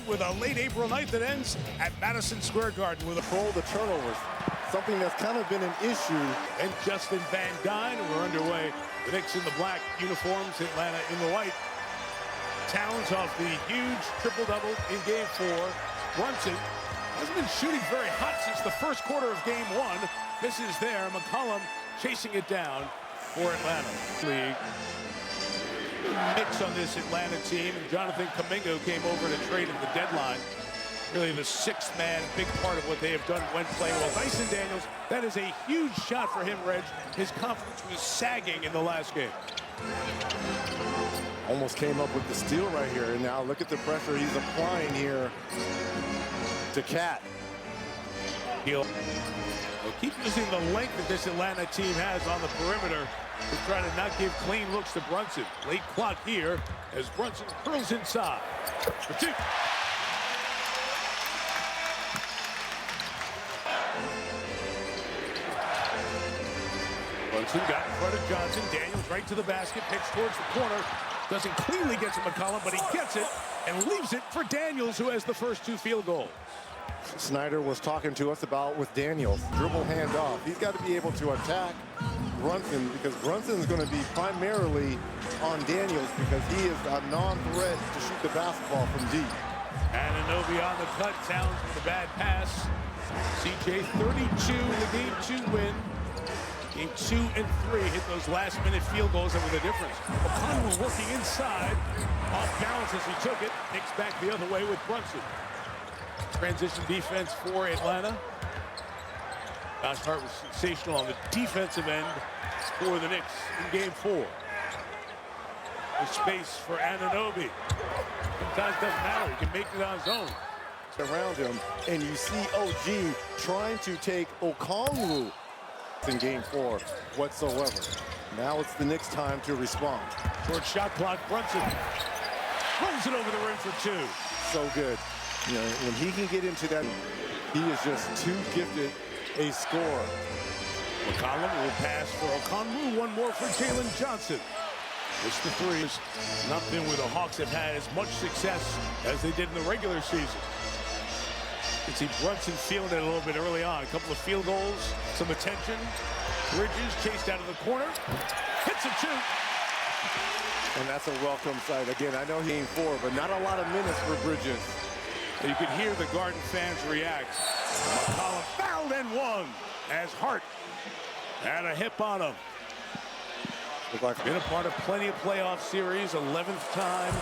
with a late April night that ends at Madison Square Garden with a control the turnovers, something that's kind of been an issue. And Justin Van Dyne, we're underway. The Knicks in the black uniforms, Atlanta in the white. Towns off the huge triple-double in Game 4. Brunson hasn't been shooting very hot since the first quarter of Game 1. Misses there. McCollum chasing it down for Atlanta. League mix on this Atlanta team. And Jonathan Kuminga came over to trade at the deadline. Really the sixth man, big part of what they have done when playing well. Dyson Daniels, that is a huge shot for him, Reg. His confidence was sagging in the last game. Almost came up with the steal right here. And now look at the pressure he's applying here to Cat. He'll keep using the length that this Atlanta team has on the perimeter to try to not give clean looks to Brunson. Late clock here as Brunson curls inside. For two. Brunson got in front of Johnson. Daniels right to the basket, picks towards the corner. Doesn't cleanly get to McCollum, but he gets it and leaves it for Daniels, who has the first 2 field goals. Snyder was talking to us about with Daniels. Dribble handoff. He's got to be able to attack Brunson because Brunson's going to be primarily on Daniels because he is a non-threat to shoot the basketball from deep. Anunoby on the cut. Towns with a bad pass. CJ 32 in the Game 2 win. Game 2 and 3 hit those last-minute field goals that were the difference. O'Connell working inside. Off balance as he took it. Knicks back the other way with Brunson. Transition defense for Atlanta. Josh Hart was sensational on the defensive end for the Knicks in Game 4. The space for Anunoby. Sometimes it doesn't matter. He can make it on his own. Around him, and you see OG trying to take Okongwu in Game 4 whatsoever. Now it's the Knicks' time to respond. Short shot clock. Brunson rolls it over the rim for 2. So good. You know, when he can get into that, he is just too gifted a scorer. McCollum will pass for Okongwu. One more for Jalen Johnson. It's the threes. Not been where the Hawks have had as much success as they did in the regular season. You can see Brunson feeling it a little bit early on. A couple of field goals, some attention. Bridges chased out of the corner. Hits a 2. And that's a welcome sight. Again, I know he ain't 4, but not a lot of minutes for Bridges. You could hear the Garden fans react. McCollum fouled and one as Hart had a hip on him. Been a part of plenty of playoff series, 11th time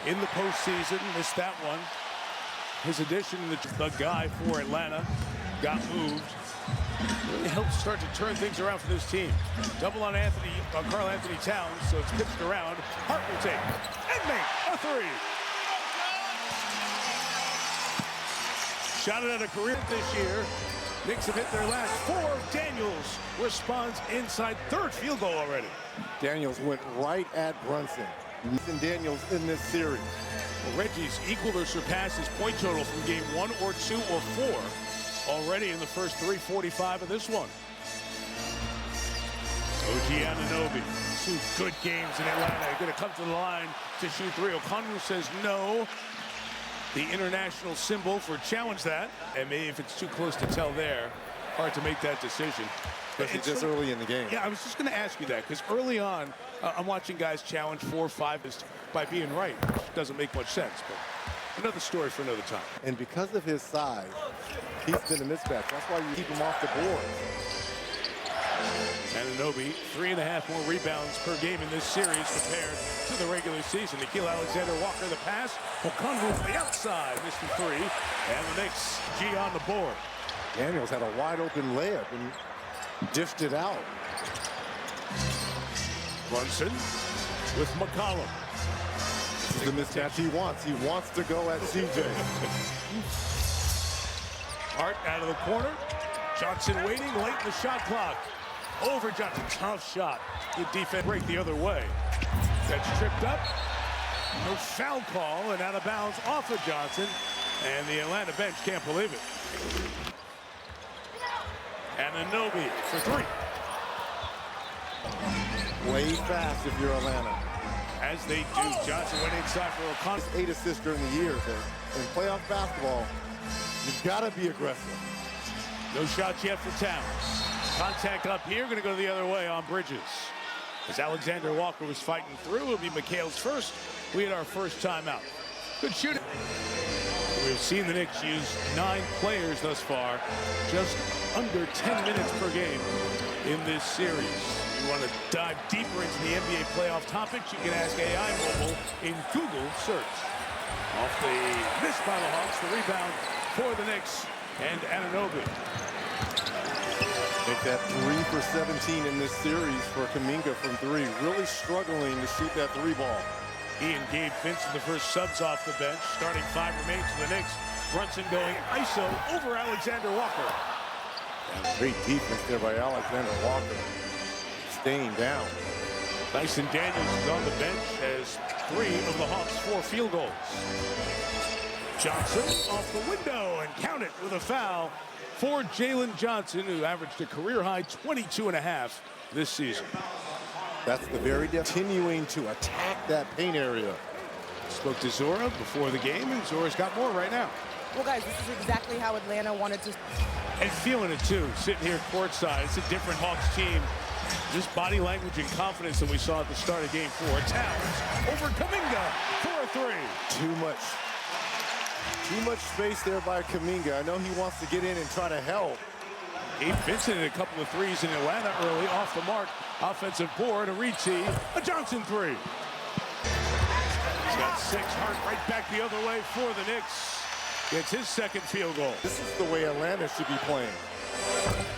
in the postseason. Missed that one. His addition, the guy for Atlanta, got moved. Really helped start to turn things around for this team. Double on Karl Anthony Towns, so it's pitched around. Hart will take and make a 3. Shot it at a career this year. Knicks have hit their last 4. Daniels responds inside 3rd field goal already. Daniels went right at Brunson. Nathan Daniels in this series. Well, Reggie's equaled or surpassed his point total from Game 1 or 2 or 4 already in the first 3:45 of this one. OG Anunoby. 2 good games in Atlanta. Going to come to the line to shoot 3. O'Connell says no. The international symbol for challenge that. And maybe if it's too close to tell there, hard to make that decision. But it's just early in the game. Yeah, I was just going to ask you that because early on, I'm watching guys challenge 4 or 5 by being right. Doesn't make much sense, but another story for another time. And because of his size, he's been a mismatch. That's why you keep him off the board. Anunoby, 3.5 more rebounds per game in this series compared to the regular season. Nickeil Alexander-Walker the pass. Okongwu from the outside, missed the 3. And the Knicks, G on the board. Daniels had a wide open layup and dished it out. Brunson with McCollum. This is the mismatch he wants. He wants to go at CJ. Hart out of the corner. Johnson waiting late in the shot clock. Over Johnson, tough shot. Good defense break the other way. That's tripped up. No foul call and out of bounds off of Johnson. And the Atlanta bench can't believe it. Anunoby for 3. Way fast if you're Atlanta. as they do. Johnson went inside for a con. 8 assists during the year. So in playoff basketball, you've got to be aggressive. No shots yet for Towns. Contact up here, going to go the other way on Bridges. As Alexander Walker was fighting through, it'll be McHale's first. We had our first timeout. Good shooting. We've seen the Knicks use 9 players thus far, just under 10 minutes per game in this series. If you want to dive deeper into the NBA playoff topics, you can ask AI Mobile in Google search. Off the miss by the Hawks, the rebound for the Knicks and Anunoby. Make that 3 for 17 in this series for Kuminga from 3. Really struggling to shoot that 3 ball. He and Gabe Vincent, the first subs off the bench. Starting 5 remains for the Knicks. Brunson going ISO over Alexander Walker. Great defense there by Alexander Walker. Staying down. Dyson Daniels is on the bench as 3 of the Hawks' 4 field goals. Johnson off the window and count it with a foul for Jalen Johnson, who averaged a career-high 22.5 this season. That's the very continuing to attack that paint area. Spoke to Zora before the game, and Zora's got more right now. Well, guys, this is exactly how Atlanta wanted to. And feeling it, too, sitting here courtside. It's a different Hawks team. Just body language and confidence that we saw at the start of Game 4. Towns over Kuminga for a 3. Too much space there by Kuminga. I know he wants to get in and try to help. Gabe Vincent hit a couple of threes in Atlanta early, off the mark. Offensive board, a retee, a Johnson 3. He's got 6. Hart right back the other way for the Knicks. Gets his second field goal. This is the way Atlanta should be playing.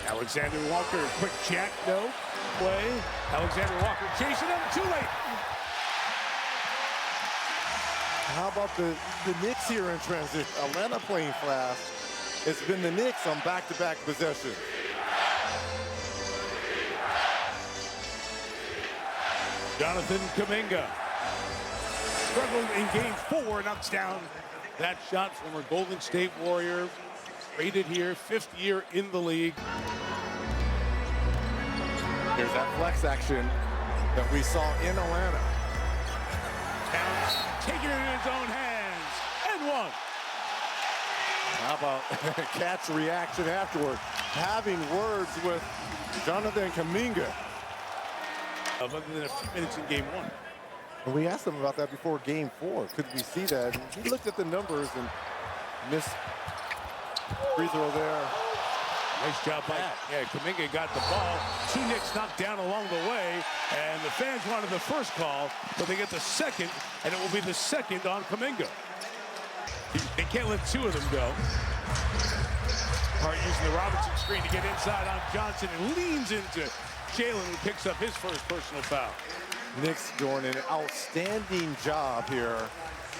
Alexander Walker, quick jack, no play. Alexander Walker chasing him, too late. How about the Knicks here in transition? Atlanta playing fast. It's been the Knicks on back-to-back possession. Jonathan Kuminga struggled in Game 4, knocks down that shot. Former Golden State Warrior, rated here, 5th year in the league. Here's that flex action that we saw in Atlanta. Towns taking it in his own hands, and 1. How about Cat's reaction afterward? Having words with Jonathan Kuminga. Other than a few minutes in Game 1. And we asked him about that before Game 4. Could we see that? And he looked at the numbers and missed free throw there. Nice job by Kuminga got the ball. 2 Knicks knocked down along the way, and the fans wanted the first call, but they get the second, and it will be the second on Kuminga. They can't let 2 of them go. Hart using the Robinson screen to get inside on Johnson and leans into Jalen, who picks up his first personal foul. Knicks doing an outstanding job here.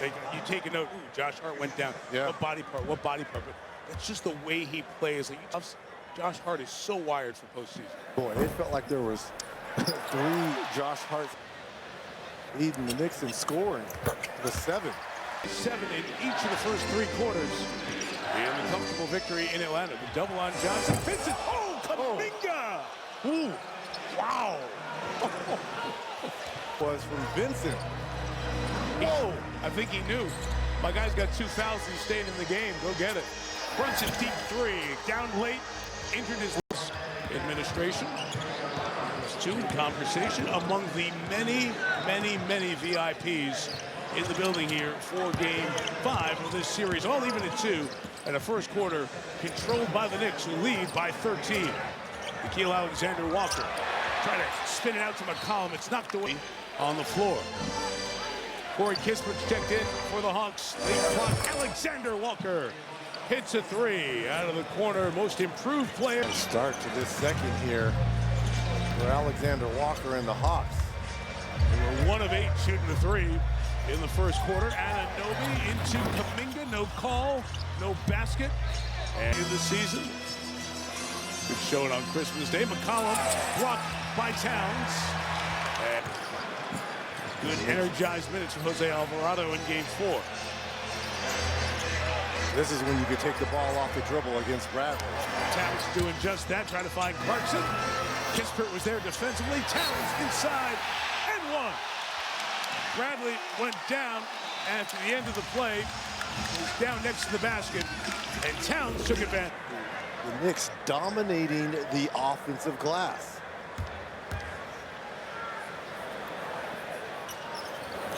You take a note. Ooh, Josh Hart went down. Yeah. What body part? But it's just the way he plays. Like, Josh Hart is so wired for postseason. Boy, it felt like there was 3 Josh Hart leading the Knicks in scoring. The 7. 7 in each of the first 3 quarters. And a comfortable victory in Atlanta. The double on Johnson. Vincent. Oh, Kuminga. Ooh. Wow. Was from Vincent. Whoa. I think he knew. My guy's got 2 fouls. He's staying in the game. Go get it. Brunson deep 3. Down late. Injured his administration. There's 2 in conversation among the many VIPs in the building here for Game 5 of this series. All even at 2. And a first quarter controlled by the Knicks, who lead by 13. Nickeil Alexander-Walker trying to spin it out to McCollum. It's knocked away on the floor. Corey Kispert checked in for the Hawks. Late clock. Alexander Walker hits a 3 out of the corner. Most improved player. Start to this second here for Alexander Walker and the Hawks. They were 1 of 8 shooting the 3 in the first quarter. Anunoby into Kuminga. No call, no basket. And in the season, good showing on Christmas Day. McCollum blocked by Towns. And good energized minutes from Jose Alvarado in Game 4. This is when you could take the ball off the dribble against Bradley. Towns doing just that, trying to find Clarkson. Kispert was there defensively. Towns inside and 1. Bradley went down after the end of the play. He was down next to the basket, and Towns took advantage. The Knicks dominating the offensive glass.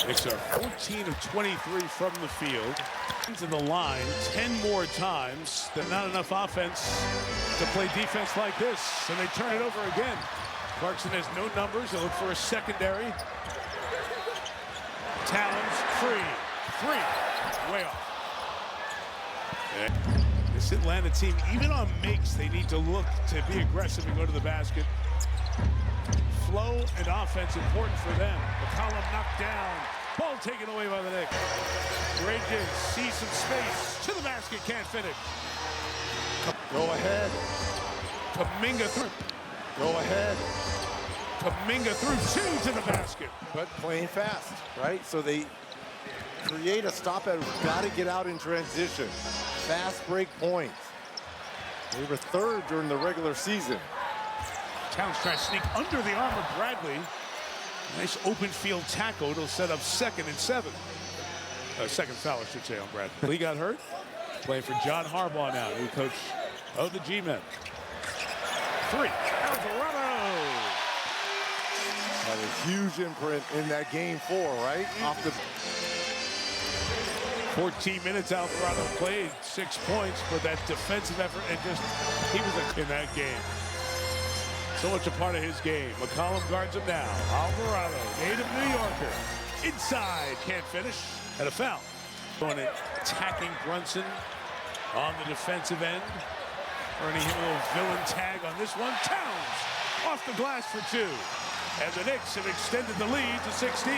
Knicks are 14 of 23 from the field. To the line 10 more times. There's not enough offense to play defense like this, and they turn it over again. Clarkson has no numbers. They'll look for a secondary. Towns free. Three. Way off. And this Atlanta team, even on makes, they need to look to be aggressive and go to the basket. Flow and offense important for them. McCollum knocked down. Ball taken away by the Knicks. Bridges sees some space. To the basket, can't finish. Go ahead. Kuminga through. Go ahead. Kuminga through two to the basket. But playing fast, right? So they create a stop at got to get out in transition. Fast break points. They were third during the regular season. Towns trying to sneak under the arm of Bradley. Nice open field tackle. It'll set up 2nd and 7. Second foul, I should say, on Bradley. Lee got hurt. Playing for John Harbaugh now, new coach of the G-Men. Three. Alvarado. Had a huge imprint in that game 4, right? Off the 14 minutes Alvarado played, 6 points, but that defensive effort and just he was in that game. So much a part of his game. McCollum guards him now. Alvarado, native New Yorker. Inside, can't finish. And a foul. Going and attacking Brunson on the defensive end. Earning him a little villain tag on this one. Towns off the glass for 2. And the Knicks have extended the lead to 16.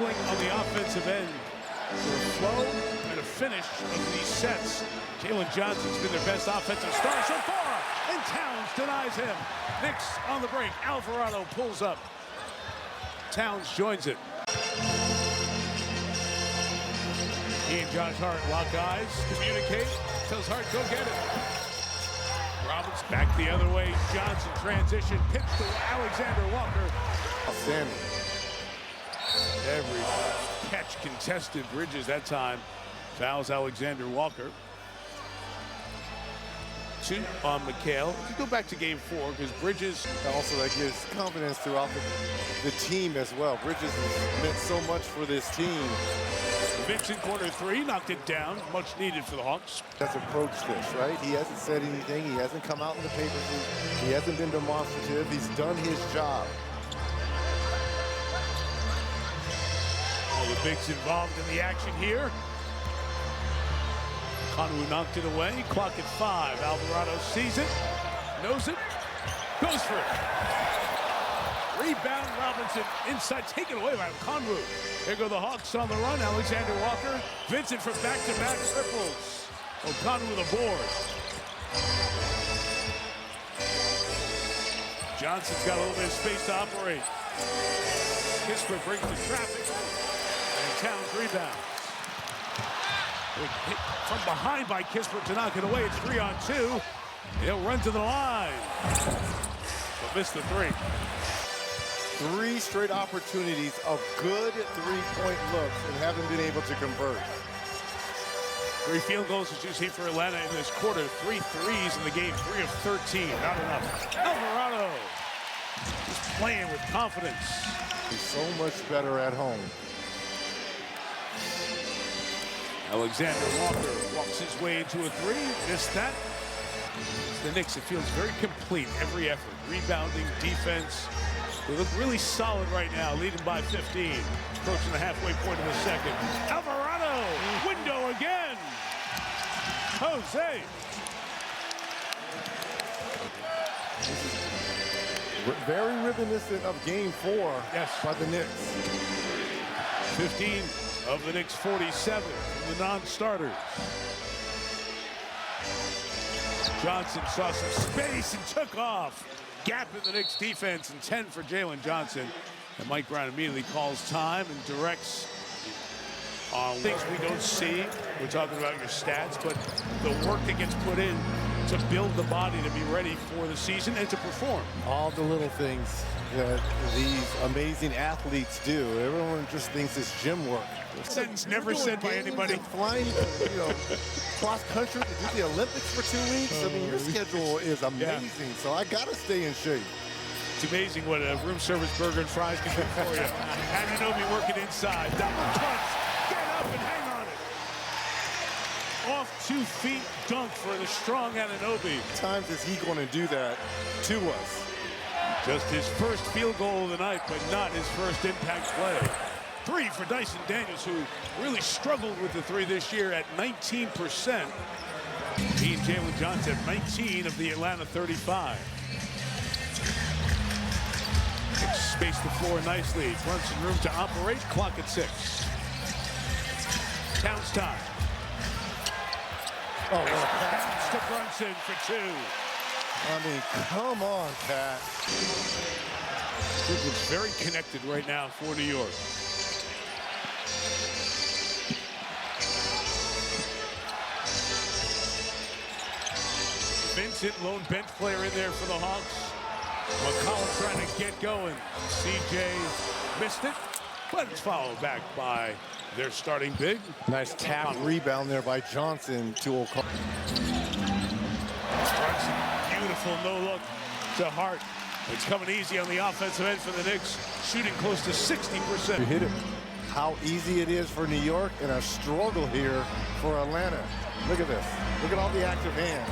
On the offensive end for a flow and a finish of these sets. Jalen Johnson's been their best offensive star so far. And Towns denies him. Knicks on the break. Alvarado pulls up. Towns joins it. He and Josh Hart lock eyes, communicate, tells Hart, go get it. Robbins back the other way. Johnson transition, pitch to Alexander Walker. outstanding. Every catch contested. Bridges that time fouls Alexander Walker. 2 on McHale. If you go back to game 4, because Bridges Also, that gives confidence throughout the team as well. Bridges has meant so much for this team. Vincent corner 3 knocked it down, much needed for the Hawks. Has approached this, right? He hasn't said anything. He hasn't come out in the papers. He hasn't been demonstrative. He's done his job. All the bigs involved in the action here. Conwu knocked it away. Clock at 5. Alvarado sees it, knows it, goes for it. Rebound, Robinson inside, taken away by Conwu. There go the Hawks on the run. Alexander Walker, Vincent for back-to-back triples. Conwu the board. Johnson's got a little bit of space to operate. Kispert brings the traffic, and Towns rebounds. Hit from behind by Kispert to knock it away. It's 3 on 2. He'll run to the line, but missed the 3. 3 straight opportunities of good three-point looks and haven't been able to convert. 3 field goals as you see for Atlanta in this quarter. 3 threes in the game, 3 of 13. Not enough. Alvarado just playing with confidence. He's so much better at home. Alexander Walker walks his way into a 3. Missed that. The Knicks, it feels very complete. Every effort, rebounding, defense. They look really solid right now, leading by 15. Approaching the halfway point of the second. Alvarado, window again. Jose. Very reminiscent of game 4 Yes. by the Knicks. 15 of the Knicks 47 from the non-starters. Johnson saw some space and took off. Gap in the Knicks defense, and 10 for Jalen Johnson. And Mike Brown immediately calls time and directs on things we don't see. We're talking about your stats, but the work that gets put in to build the body to be ready for the season and to perform. All the little things that these amazing athletes do. Everyone just thinks it's gym work. Sentence never said by anybody. Flying, cross country to do the Olympics for 2 weeks. I mean, your schedule is amazing. So I gotta stay in shape. It's amazing what a room service burger and fries can do for you. Anunoby working inside. Double touch. Get up and hang on it. Off 2 feet dunk for the strong Anunoby. Times is he going to do that to us? Just his first field goal of the night, but not his first impact play. 3 for Dyson Daniels, who really struggled with the 3 this year at 19%. He and Jalen Johnson have 19 of the Atlanta 35. Space the floor nicely. Brunson room to operate. Clock at 6. Towns time. Oh, what a pass to Brunson for 2. I mean, come on, Pat. It looks very connected right now for New York. Vincent, lone bench player in there for the Hawks. McCollum trying to get going. CJ missed it, but it's followed back by their starting big. Nice tap rebound there by Johnson to O'Connell. Beautiful no-look to Hart. It's coming easy on the offensive end for the Knicks, shooting close to 60%. You hit it. How easy it is for New York and a struggle here for Atlanta. Look at this. Look at all the active hands.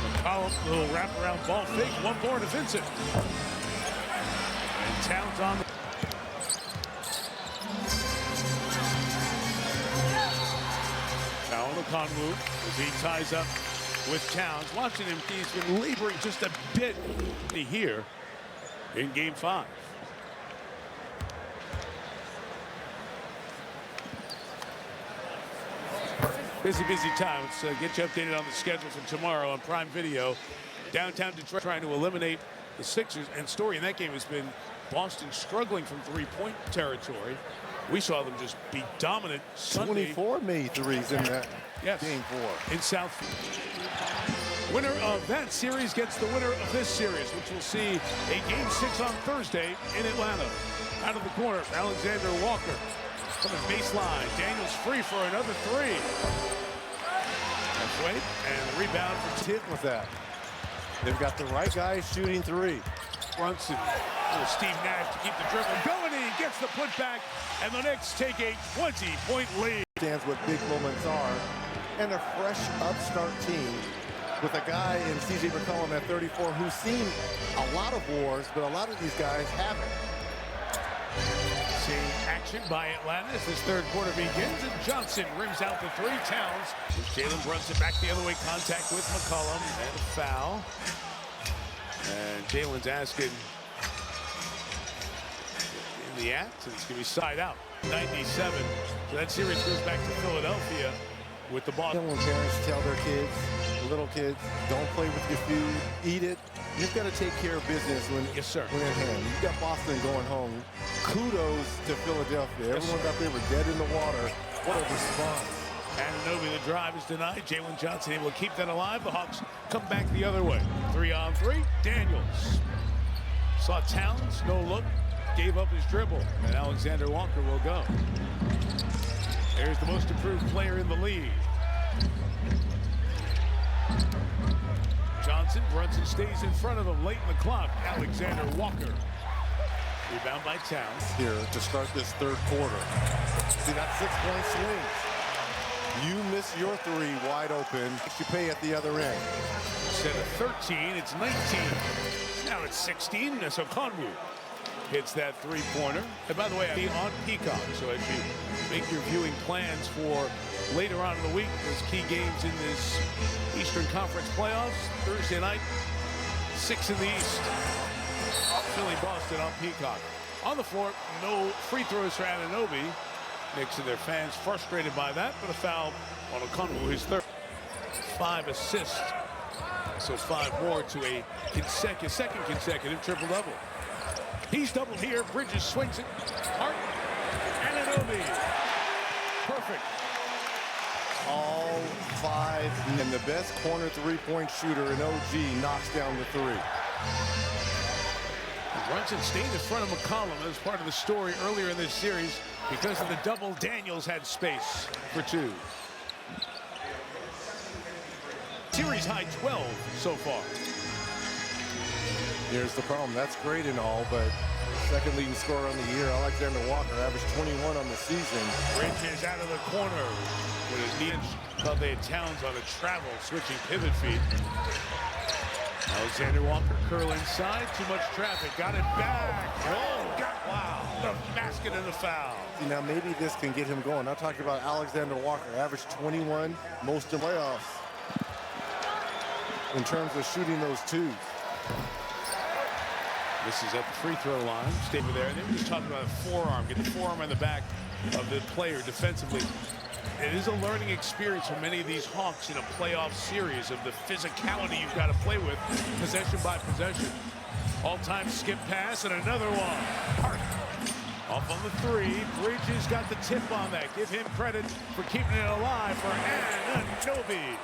McCollum, little wraparound ball fake, one more to Vincent. And Towns on the... Now Okongwu as he ties up with Towns. Watching him, he's been laboring just a bit here in Game 5. Busy time. Let's get you updated on the schedule for tomorrow on Prime Video. Downtown Detroit trying to eliminate the Sixers. And story in that game has been Boston struggling from three-point territory. We saw them just be dominant Sunday. 24 made threes in that Game 4. In Southfield. Winner of that series gets the winner of this series, which will see a Game 6 on Thursday in Atlanta. Out of the corner, Alexander Walker. From the baseline, Daniels free for another 3. Halfway, and the rebound for hit with that. They've got the right guys shooting 3. Brunson, Steve Nash to keep the dribble going, and he gets the putback, and the Knicks take a 20-point lead. Understands what big moments are, and a fresh upstart team with a guy in C.J. McCollum at 34 who's seen a lot of wars, but a lot of these guys haven't. Seeing action by Atlanta as this third quarter begins, and Johnson rims out the 3. Towns. Jalen Brunson back the other way, contact with McCollum, and a foul. And Jalen's asking in the act, and it's going to be side out. 97. So that series goes back to Philadelphia with the ball. When parents tell their kids, little kids, don't play with your food, eat it. You've got to take care of business when, yes, sir. When at hand. You've got Boston going home. Kudos to Philadelphia. Everyone thought they were dead in the water. What a response. Anunoby, the drive is denied. Jalen Johnson able to keep that alive. The Hawks come back the other way. 3-on-3. Daniels saw Towns, no look, gave up his dribble, and Alexander Walker will go. There's the most improved player in the league. Johnson, Brunson stays in front of him late in the clock. Alexander Walker. Rebound by Towns. Here to start this third quarter. See that 6-point swing. You miss your 3 wide open. You pay at the other end. Instead of 13, it's 19. Now it's 16. So Okongwu hits that 3-pointer. And by the way, I'll be on Peacock. So as you make your viewing plans for later on in the week, those key games in this Eastern Conference playoffs, Thursday night, 6 in the East. Philly, Boston on Peacock. On the floor, no free throws for Anunoby. Knicks and their fans frustrated by that, but a foul on Okongwu, his 3rd. 5 assists. So 5 more to a second consecutive triple-double. He's doubled here. Bridges swings it. Hart. Anunoby. Perfect. All 5, and the best corner three-point shooter in OG knocks down the three. Brunson stayed in front of McCollum as part of the story earlier in this series. Because of the double, Daniels had space for two. Series high 12 so far. Here's the problem. That's great and all, but second leading scorer on the year, Alexander Walker, averaged 21 on the season. Bridges out of the corner with his knee. Thought they had Towns on a travel, switching pivot feet. Alexander Walker curl inside, too much traffic, got it back. Wow, the basket and the foul. Now maybe this can get him going. I'm talking about Alexander Walker, averaged 21 most of the playoffs in terms of shooting those twos. This is at the free throw line. Stay over there. They were just talking about a forearm. Get the forearm on the back of the player defensively. It is a learning experience for many of these Hawks in a playoff series of the physicality you've got to play with, possession by possession. All-time skip pass and another one. Hart off on the three. Bridges got the tip on that. Give him credit for keeping it alive for Anunoby.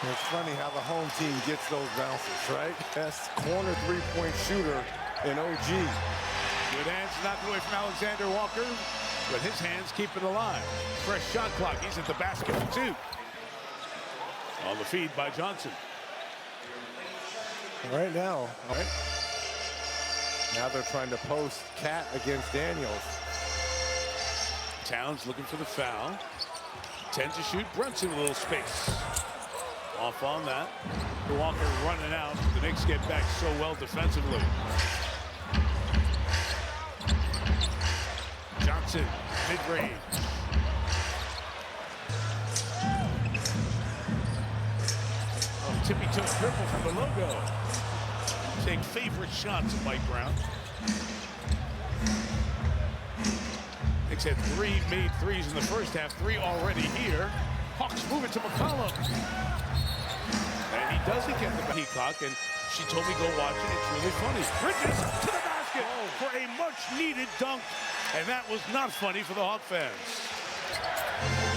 It's funny how the home team gets those bounces, right? Best corner three-point shooter in OG. Good hands knocked away from Alexander Walker, but his hands keep it alive. Fresh shot clock. He's at the basket for two. On the feed by Johnson. Right now, now they're trying to post Cat against Daniels. Towns looking for the foul. 10 to shoot. Brunson with a little space. Off on that. Walker running out. The Knicks get back so well defensively. Johnson, mid-range. Oh, tippy-toe triple from the logo. Take favorite shots of Mike Brown. Knicks had 3 made threes in the first half, 3 already here. Hawks move it to McCollum. And he doesn't get the Peacock, and she told me go watch it. It's really funny. Bridges to the basket for a much-needed dunk, and that was not funny for the Hawk fans.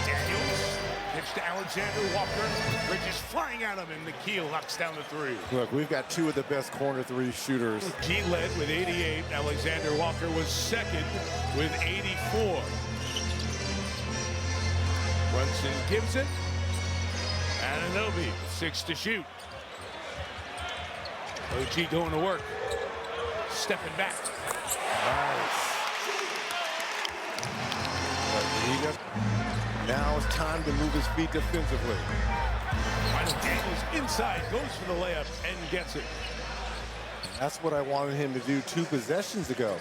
Daniels pitch to Alexander Walker. Bridges flying at him, and McKeel knocks down the three. Look, we've got 2 of the best corner three shooters. G led with 88. Alexander Walker was second with 84. Brunson gives it. Anunoby, 6 to shoot. OG going to work. Stepping back. Nice. Now it's time to move his feet defensively. Daniels inside, goes for the layup and gets it. That's what I wanted him to do 2 possessions ago.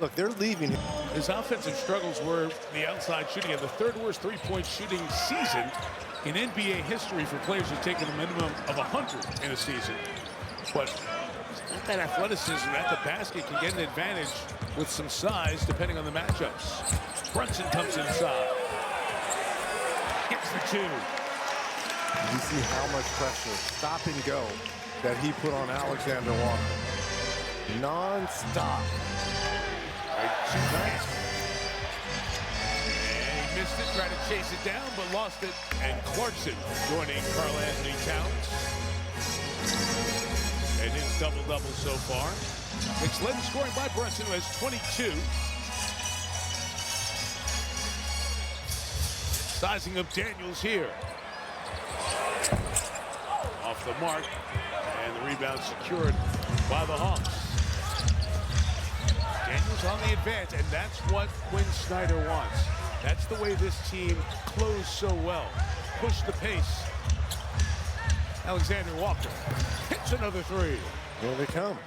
Look, they're leaving him. His offensive struggles were the outside shooting at the 3rd worst three-point shooting season in NBA history for players who've taken a minimum of 100 in a season. But that athleticism at the basket can get an advantage with some size depending on the matchups. Brunson comes inside. Gets the 2. You see how much pressure, stop and go, that he put on Alexander Walker. Non-stop. And he missed it, tried to chase it down, but lost it. And Clarkson joining Karl-Anthony Towns. And his double-double so far. Knicks led in scoring by Brunson, who has 22. Sizing up Daniels here. Off the mark. And the rebound secured by the Hawks. Daniels on the advance, and that's what Quinn Snyder wants. That's the way this team closed so well. Push the pace. Alexander Walker hits another 3. Here they come.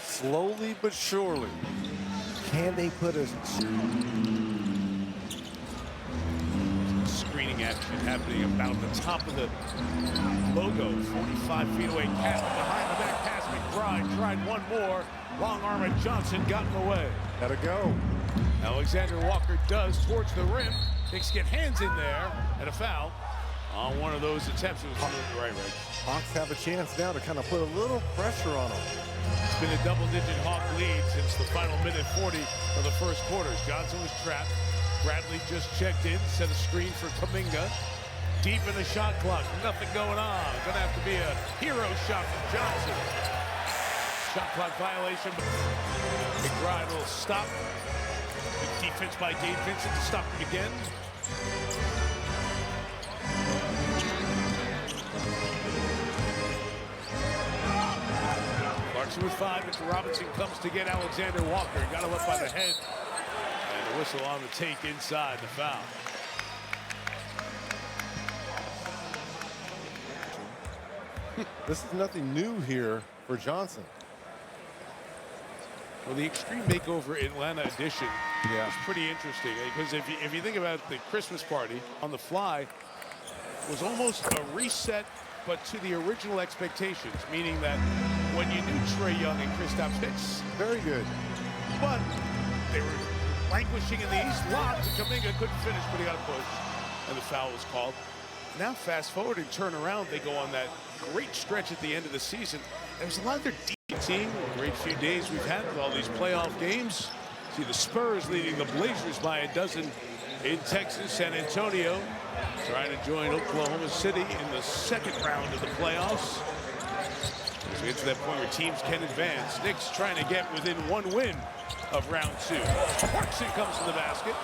Slowly but surely. Can they put a screening action happening about the top of the logo? 45 feet away. Cat behind the back pass. McBride tried one more. Long arm at Johnson got in the way. Gotta go. Alexander Walker does towards the rim. Knicks get hands in there and a foul on one of those attempts. It was right, Reg. Hawks have a chance now to kind of put a little pressure on them. It's been a double-digit Hawk lead since the final minute 40 of the first quarter. Johnson was trapped. Bradley just checked in, set a screen for Kuminga. Deep in the shot clock, nothing going on. Gonna have to be a hero shot from Johnson. Shot clock violation. McBride will stop. Good defense by Gabe Vincent to stop him again. Clarkson with 5, Mr. Robinson comes to get Alexander Walker. Got him up by the head. And the whistle on the take inside the foul. This is nothing new here for Johnson. Well, the Extreme Makeover Atlanta edition is pretty interesting, because if you think about the Christmas party on the fly, was almost a reset, but to the original expectations, meaning that when you knew Trae Young and Kristaps hits, very good, but they were languishing in the East. Locked, Kuminga couldn't finish, but he got a push, and the foul was called. Now fast forward and turn around, they go on that great stretch at the end of the season. There's a lot of their deep team. A great few days we've had with all these playoff games. See the Spurs leading the Blazers by a dozen in Texas. San Antonio trying to join Oklahoma City in the second round of the playoffs. As we get to that point where teams can advance, Knicks trying to get within 1 win of round 2. Clarkson comes to the basket,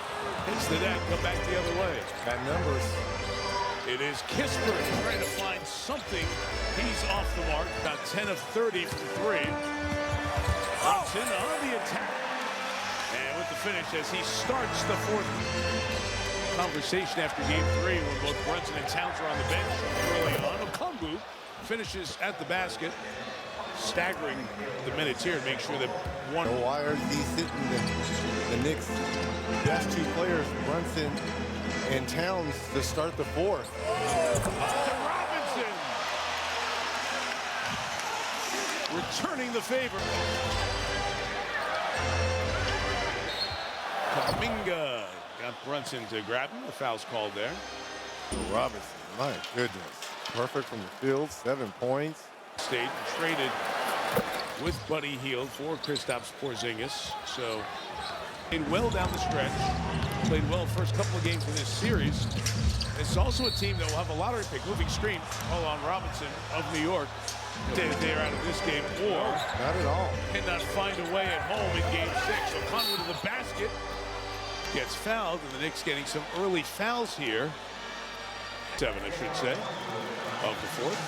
hits the net, come back the other way. Got numbers. It is Kispert trying to find something. He's off the mark. Got 10 of 30 from 3. Brunson on the attack. And with the finish as he starts the 4th conversation after game 3 when both Brunson and Towns are on the bench early on. Okongwu finishes at the basket, staggering the minutes here to make sure that one. So why are these sitting the Knicks' best 2 players, Brunson and Towns, to start the 4th? Robinson returning the favor. Kuminga got Brunson to grab him. The foul's called there. Robinson, my goodness. Perfect from the field, 7 points. State traded with Buddy Hield for Kristaps Porzingis. So played well down the stretch. Played well first couple of games in this series. It's also a team that will have a lottery pick. Moving screen, all on Robinson of New York. They're out of this game, or not at all. Cannot find a way at home in game 6. So Conway to the basket, gets fouled, and the Knicks getting some early fouls here. 7, I should say, of the 4th.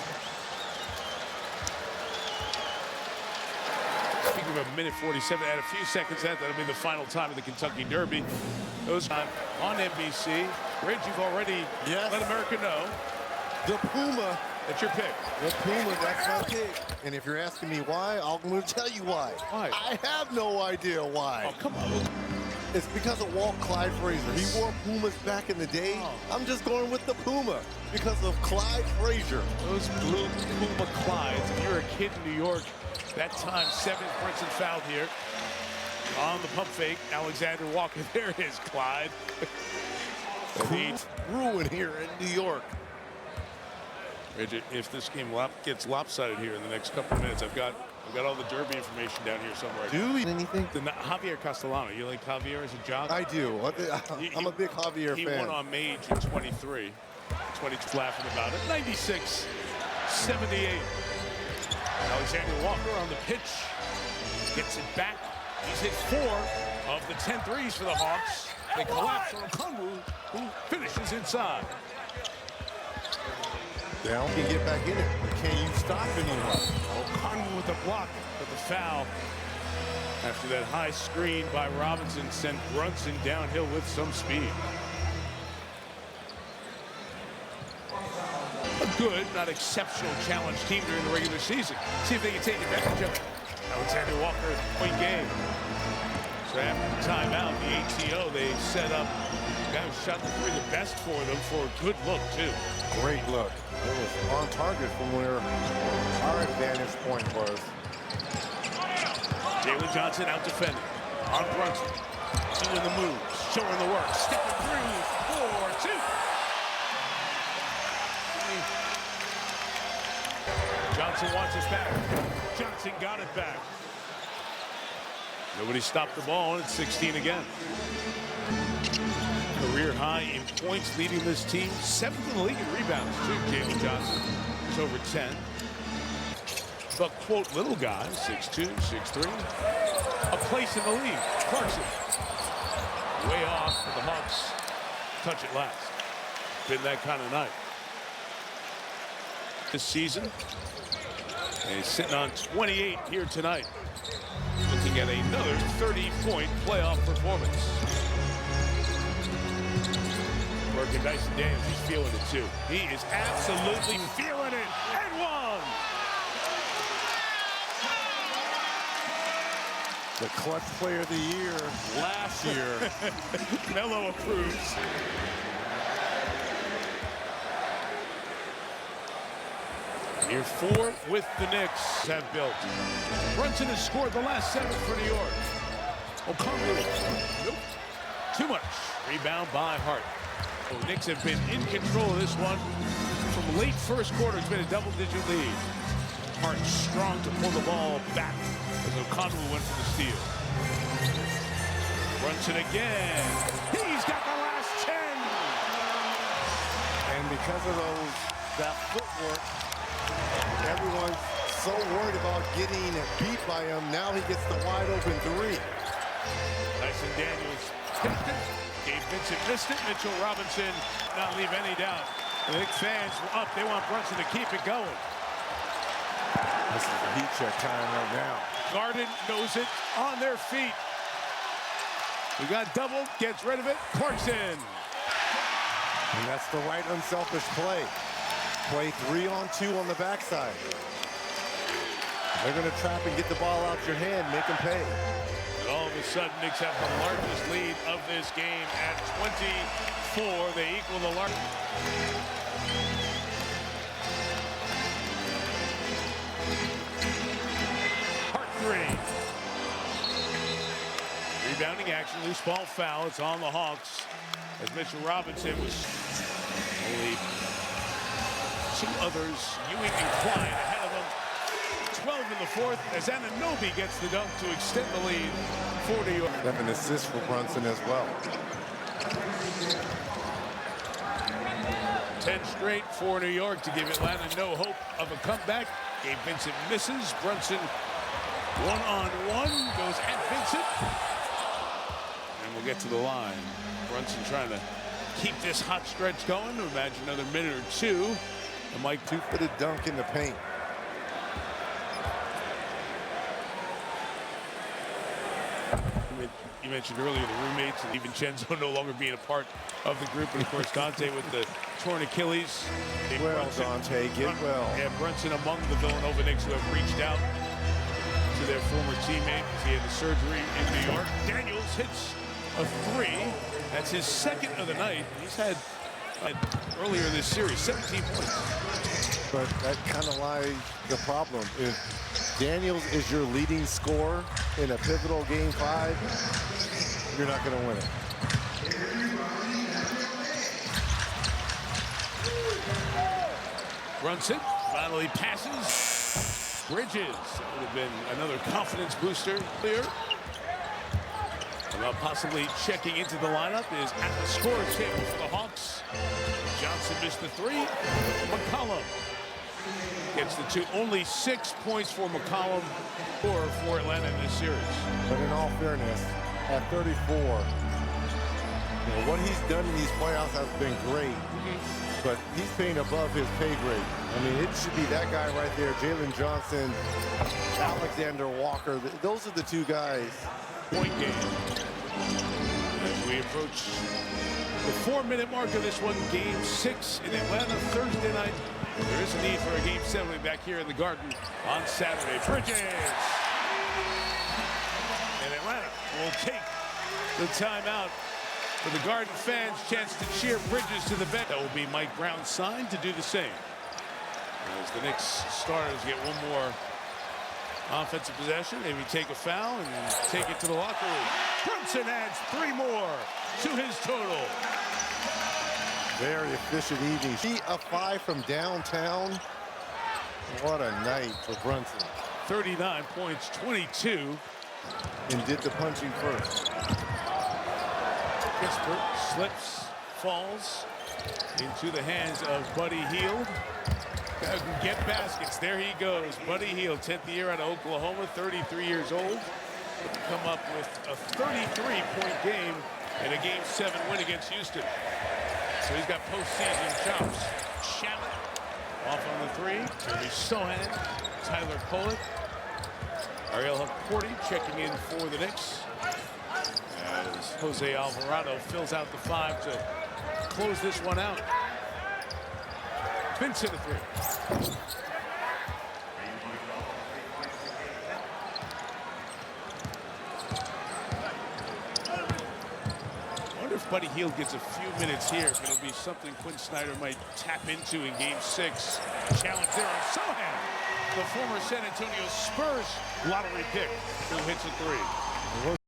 Speaking of a minute 47, add a few seconds to that. That'll be the final time of the Kentucky Derby. Those on NBC. Reg, you've already let America know. The Puma. That's your pick. The Puma, that's my pick. And if you're asking me why, I'm going to tell you why. Why? I have no idea why. Oh, come on. It's because of Walt Clyde Frazier. He wore Pumas back in the day. Oh. I'm just going with the Puma because of Clyde Frazier. Those blue Puma Clydes. If you're a kid in New York, that time, 7th Brunson fouled here. On the pump fake, Alexander Walker. There is Clyde. Ruin here in New York. If this game gets lopsided here in the next couple of minutes, I've got all the Derby information down here somewhere. Do we anything? Javier Castellano. You like Javier as a jock? I do. I'm a big Javier fan. He won on Mage in 23. 22 laughing about it. 96-78. Alexander Walker on the pitch. Gets it back. He's hit 4 of the 10 threes for the Hawks. They collapse on Okongwu, who finishes inside. Down can get back in it. Can you stop anyone? Okongwu with the block, but the foul after that high screen by Robinson sent Brunson downhill with some speed. A good, not exceptional challenge team during the regular season. See if they can take advantage of it. Alexander Walker, point game. So after the timeout, the ATO, they set up guy who shot the 3 the best for them for a good look, too. Great look. It was on target from where our advantage point was. Jalen Johnson out defending. On Brunson. Doing the moves. Showing the work. Stepping through. 4-2. Johnson wants it back. Johnson got it back. Nobody stopped the ball, and it's 16 again. Career high in points, leading this team. 7th in the league in rebounds, too. Jalen Johnson is over 10. The quote little guy, 6'2", 6'3". A place in the league. Clarkson. Way off for the Hawks. Touch it last. Been that kind of night this season. And he's sitting on 28 here tonight. Looking at another 30-point playoff performance. Working Dyson Daniels, he's feeling it too. He is absolutely feeling it. And one! The clutch player of the year last year. Melo approves. Year 4 with the Knicks have built. Brunson has scored the last 7 for New York. O'Connell. Nope. Too much. Rebound by Hart. The Knicks have been in control of this one. From late first quarter, it's been a double-digit lead. Hart strong to pull the ball back as O'Connell went for the steal. Brunson again. He's got the last 10. And because of that footwork, everyone's so worried about getting beat by him. Now he gets the wide open 3. Dyson Daniels tipped it. Gabe Vincent missed it. Mitchell Robinson not leave any doubt. The Knicks fans were up. They want Brunson to keep it going. This is a heat check time right now. Garden knows it. On their feet. We got doubled. Gets rid of it. Clarkson. And that's the right unselfish play. Play 3-on-2 on the backside. They're going to trap and get the ball out your hand, make them pay. And all of a sudden, Knicks have the largest lead of this game at 24. They equal the largest. Hart 3. Rebounding action, loose ball foul. It's on the Hawks as Mitchell Robinson was only 2 others, Ewing and Klein ahead of them. 12 in the 4th as Anunoby gets the dunk to extend the lead for New York. Have an assist for Brunson as well. 10 straight for New York to give Atlanta no hope of a comeback. Gabe Vincent misses. Brunson one-on-one goes at Vincent. And we'll get to the line. Brunson trying to keep this hot stretch going. Imagine another minute or 2. And Mike 2 for the dunk in the paint. You mentioned earlier the roommates and even Vincenzo no longer being a part of the group. And of course, Dante with the torn Achilles. Well, Brunson, Dante, get well. Yeah, Brunson among the Villanova Knicks who have reached out to their former teammate as he had the surgery in New York. Daniels hits a 3. That's his 2nd of the night. He's had earlier this series 17 points. But that kind of lies the problem. If Daniels is your leading scorer in a pivotal game 5, you're not going to win it. Brunson finally passes. Bridges. That would have been another confidence booster here. About possibly checking into the lineup is at the score table for the Hawks. Johnson missed the 3. McCollum gets the 2. Only 6 points for McCollum or for Atlanta in this series. But in all fairness, at 34, what he's done in these playoffs has been great. But he's playing above his pay grade. I mean, it should be that guy right there, Jalen Johnson, Alexander Walker. Those are the 2 guys. Point game. As we approach the 4-minute mark of this one, Game 6 in Atlanta Thursday night. There is a need for a Game 7 back here in the Garden on Saturday. Bridges! And Atlanta will take the timeout for the Garden fans. Chance to cheer Bridges to the bench. That will be Mike Brown's sign to do the same. As the Knicks starters get one more offensive possession, maybe take a foul and take it to the locker room. Brunson adds 3 more to his total. Very efficient evening. 3 of 5 from downtown. What a night for Brunson. 39 points, 22. And did the punching first. Kispert slips. falls into the hands of Buddy Hield. Guy who can get baskets. There he goes. Buddy Hield, 10th year out of Oklahoma, 33 years old. To come up with a 33-point game in a Game 7 win against Houston. So he's got postseason chops. Shamet off on the three. Jeremy Sohan, Tyler Pollock, Ariel Haporti checking in for the Knicks. As Jose Alvarado fills out the 5 to close this one out. Vincent a three. I wonder if Buddy Hield gets a few minutes here, if it'll be something Quinn Snyder might tap into in Game 6. Challenge there on Sohan, the former San Antonio Spurs lottery pick, who hits a three.